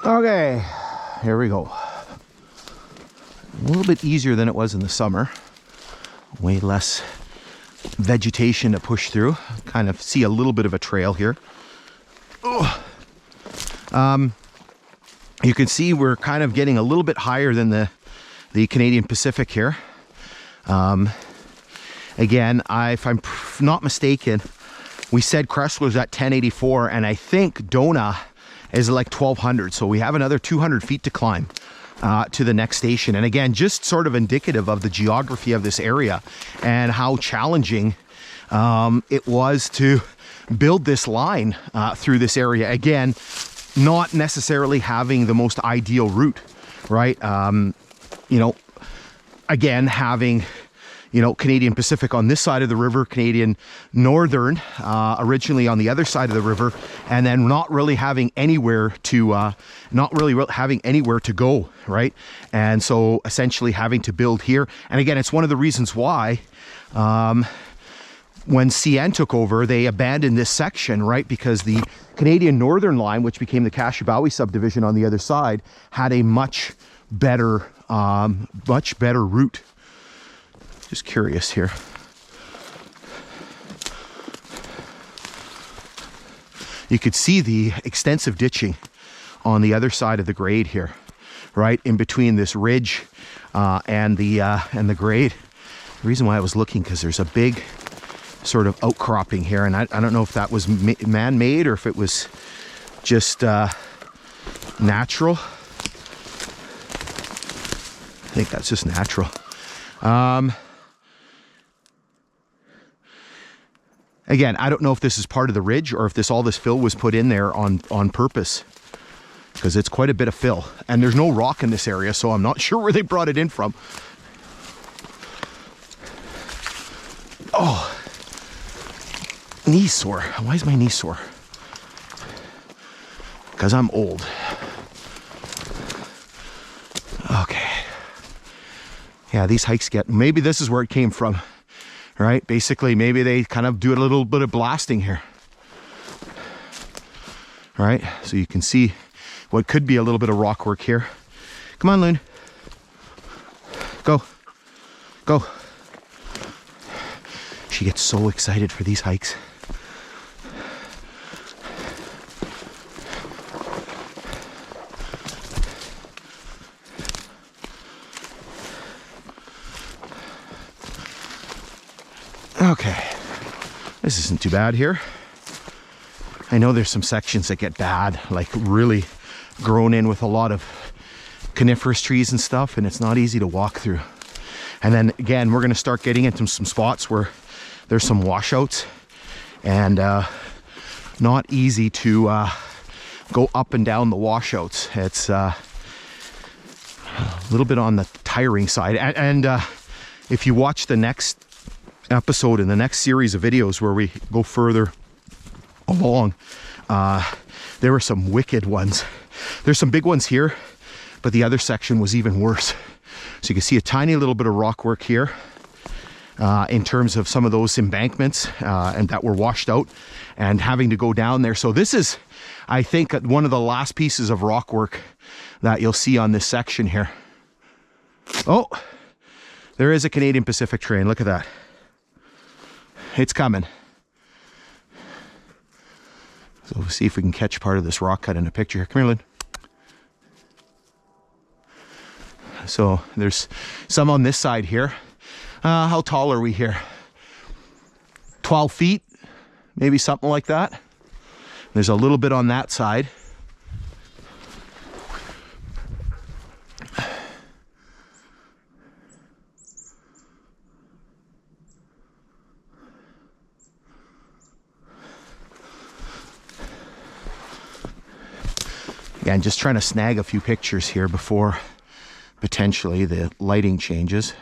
Okay, here we go. A little bit easier than it was in the summer. Way less vegetation to push through. Kind of see a little bit of a trail here. You can see we're kind of getting a little bit higher than the Canadian Pacific here. Again, if I'm not mistaken, we said Crest was at 1084, and I think Dona is like 1200. So we have another 200 feet to climb to the next station. And again, just sort of indicative of the geography of this area and how challenging it was to build this line through this area. Again, not necessarily having the most ideal route, right? You know, again, having, you know, Canadian Pacific on this side of the river, Canadian Northern originally on the other side of the river, and then not really having anywhere to having anywhere to go, right? And so essentially having to build here. And again, it's one of the reasons why when CN took over, they abandoned this section, right? Because the Canadian Northern line, which became the CPKC Subdivision on the other side, had a much better route. Just curious here. You could see the extensive ditching on the other side of the grade here, right in between this ridge and the grade. The reason why I was looking, because there's a big sort of outcropping here, and I don't know if that was man-made or if it was just natural. I think that's just natural. Again, I don't know if this is part of the ridge or if all this fill was put in there on purpose, because it's quite a bit of fill, and there's no rock in this area, so I'm not sure where they brought it in from. Oh, knee sore. Why is my knee sore? Because I'm old. Okay. Yeah, these hikes maybe this is where it came from. Right, basically, maybe they kind of do a little bit of blasting here. Right, so you can see what could be a little bit of rock work here. Come on, Loon. Go. Go. She gets so excited for these hikes. Okay, this isn't too bad here. I know there's some sections that get bad, like really grown in with a lot of coniferous trees and stuff, and it's not easy to walk through. And then again, we're going to start getting into some spots where there's some washouts, and not easy to go up and down the washouts. It's a little bit on the tiring side. And if you watch the next episode in the next series of videos where we go further along, there were some wicked ones. There's some big ones here, but the other section was even worse. So you can see a tiny little bit of rock work here in terms of some of those embankments and that were washed out and having to go down there. So this is, I think, one of the last pieces of rock work that you'll see on this section here. Oh, there is a Canadian Pacific train. Look at that. It's coming. So we'll see if we can catch part of this rock cut in a picture here. Come here, Lynn. So there's some on this side here. How tall are we here? 12 feet, maybe something like that. There's a little bit on that side. Again, just trying to snag a few pictures here before potentially the lighting changes.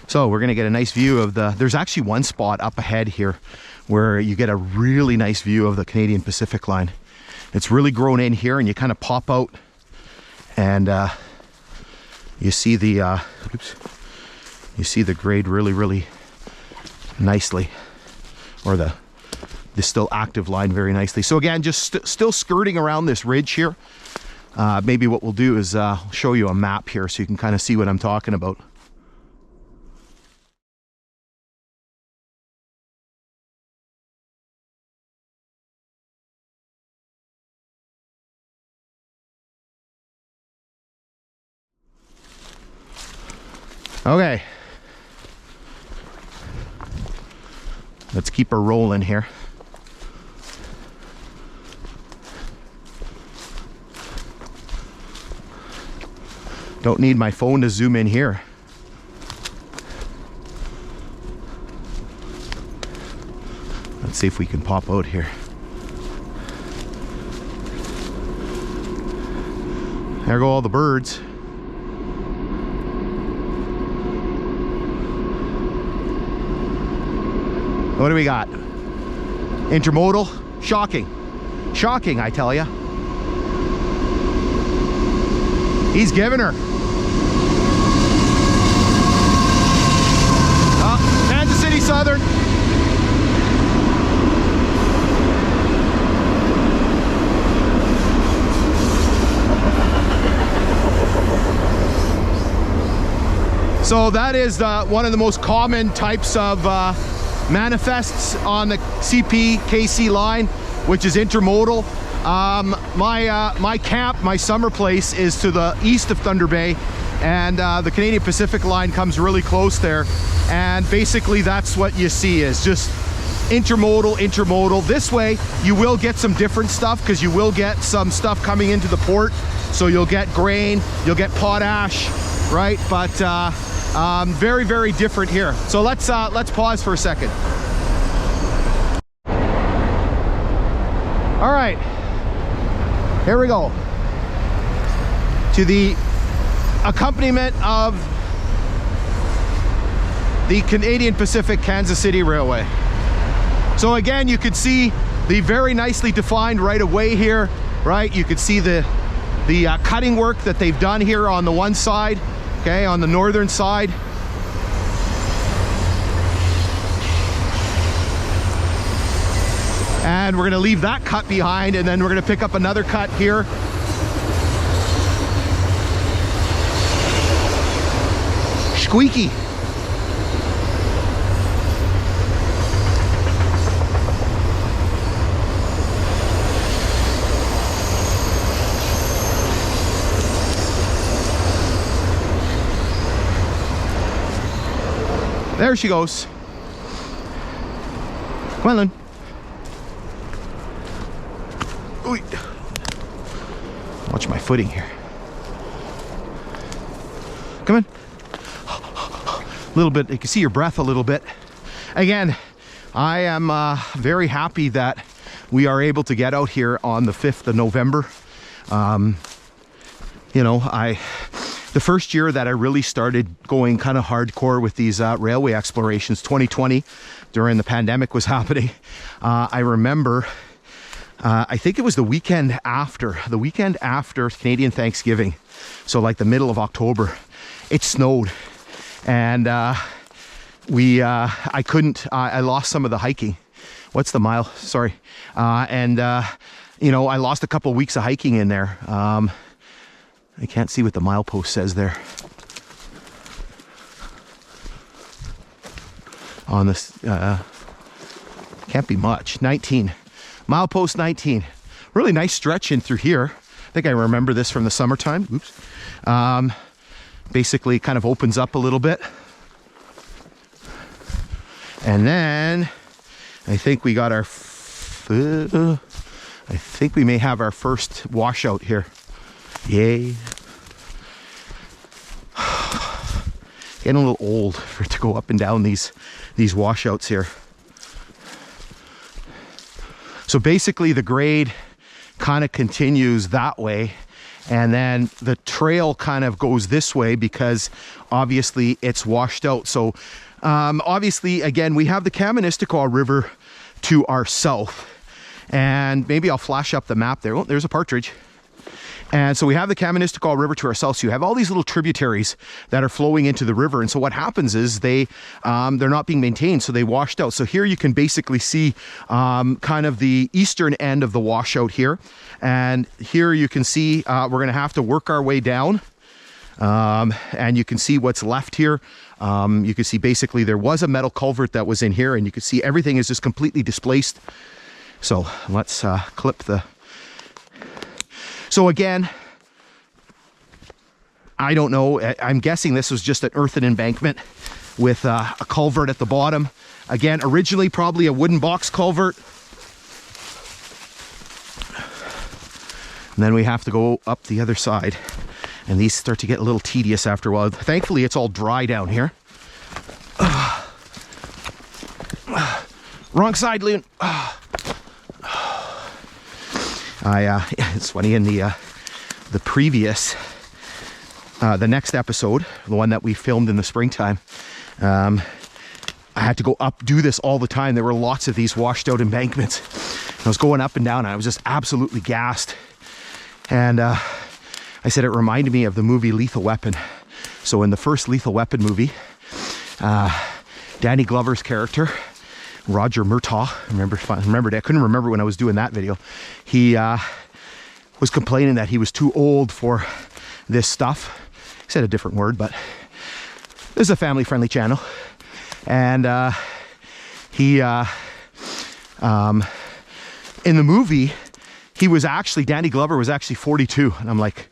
So we're going to get a nice view of there's actually one spot up ahead here where you get a really nice view of the Canadian Pacific line. It's really grown in here, and you kind of pop out and you see the grade really, really nicely, or the this still active line very nicely. So again, just still skirting around this ridge here. Maybe what we'll do is show you a map here so you can kind of see what I'm talking about. Okay, let's keep her rolling here. Don't need my phone to zoom in here. Let's see if we can pop out here. There go all the birds. What do we got? Intermodal? Shocking. Shocking, I tell ya. He's giving her. Oh, Kansas City Southern. So that is one of the most common types of manifests on the CPKC line, which is intermodal. My camp, my summer place, is to the east of Thunder Bay, and the Canadian Pacific line comes really close there, and basically that's what you see is just intermodal. This way you will get some different stuff, because you will get some stuff coming into the port, so you'll get grain, you'll get potash, right? But very, very different here. So let's pause for a second. All right, here we go to the accompaniment of the Canadian Pacific Kansas City Railway. So again, you could see the very nicely defined right of way here, right? You could see the cutting work that they've done here on the one side, okay, on the northern side. And we're gonna leave that cut behind, and then we're gonna pick up another cut here. Squeaky. There she goes. Come on, Lynn. Ooh. Watch my footing here. Come on. A little bit, you can see your breath a little bit. Again, I am very happy that we are able to get out here on the 5th of November. You know, the first year that I really started going kind of hardcore with these railway explorations, 2020, during the pandemic was happening. I remember, I think it was the weekend after Canadian Thanksgiving, so like the middle of October, it snowed, and I lost some of the hiking. What's the mile? Sorry. You know, I lost a couple of weeks of hiking in there. I can't see what the milepost says there. On this, can't be much. 19. Milepost 19. Really nice stretch in through here. I think I remember this from the summertime. Oops. Basically kind of opens up a little bit. And then I think we got our, I think we may have our first washout here. Yay. Getting a little old for it to go up and down these washouts here. So basically the grade kind of continues that way, and then the trail kind of goes this way because obviously it's washed out. So obviously, again, we have the Kaministiquia River to our south, and maybe I'll flash up the map there. Oh, there's a partridge. And so we have the Kaministiquia River to our south. So you have all these little tributaries that are flowing into the river. And so what happens is they're not being maintained, so they washed out. So here you can basically see kind of the eastern end of the washout here. And here you can see we're going to have to work our way down. And you can see what's left here. You can see basically there was a metal culvert that was in here, and you can see everything is just completely displaced. So let's clip the... So again, I don't know. I'm guessing this was just an earthen embankment with a culvert at the bottom. Again, originally probably a wooden box culvert. And then we have to go up the other side. And these start to get a little tedious after a while. Thankfully, it's all dry down here. Wrong side, Loon. It's funny, in the previous, the next episode, the one that we filmed in the springtime, I had to go up, do this all the time. There were lots of these washed out embankments. I was going up and down, and I was just absolutely gassed. And I said it reminded me of the movie Lethal Weapon. So in the first Lethal Weapon movie, Danny Glover's character, Roger Murtaugh, I couldn't remember when I was doing that video. He was complaining that he was too old for this stuff. He said a different word, but this is a family-friendly channel. And in the movie, Danny Glover was actually 42. And I'm like,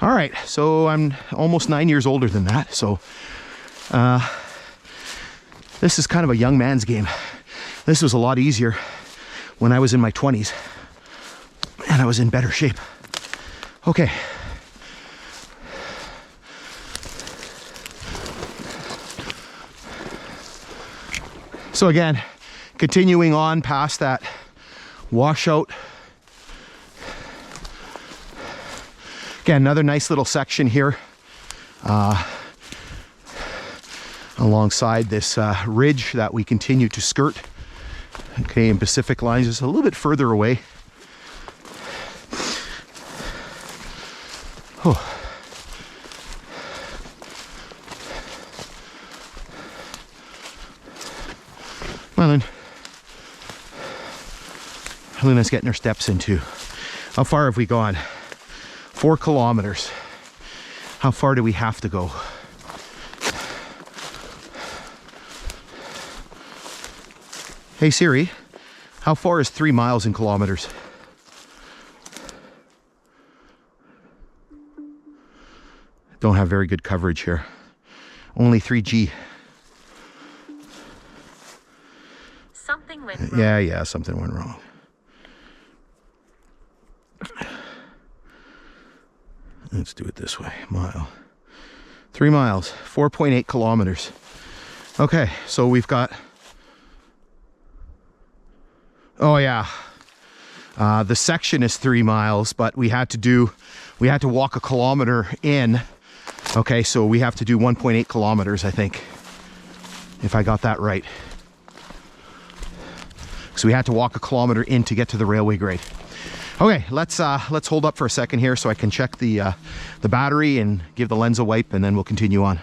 all right, so I'm almost 9 years older than that. So this is kind of a young man's game. This was a lot easier when I was in my 20s and I was in better shape. Okay. So again, continuing on past that washout. Again, another nice little section here alongside this ridge that we continue to skirt. Canadian Pacific line just a little bit further away. Oh. Well then, Luna's getting her steps in too. How far have we gone? 4 kilometers. How far do we have to go? Hey Siri, how far is 3 miles in kilometers? Don't have very good coverage here. Only 3G. Something went wrong. Yeah, something went wrong. Let's do it this way. Mile. 3 miles. 4.8 kilometers. Okay, so we've got... Oh yeah. The section is 3 miles, but we had to walk a kilometer in. Okay, so we have to do 1.8 kilometers, I think, if I got that right. So we had to walk a kilometer in to get to the railway grade. Okay, let's hold up for a second here so I can check the battery and give the lens a wipe, and then we'll continue on.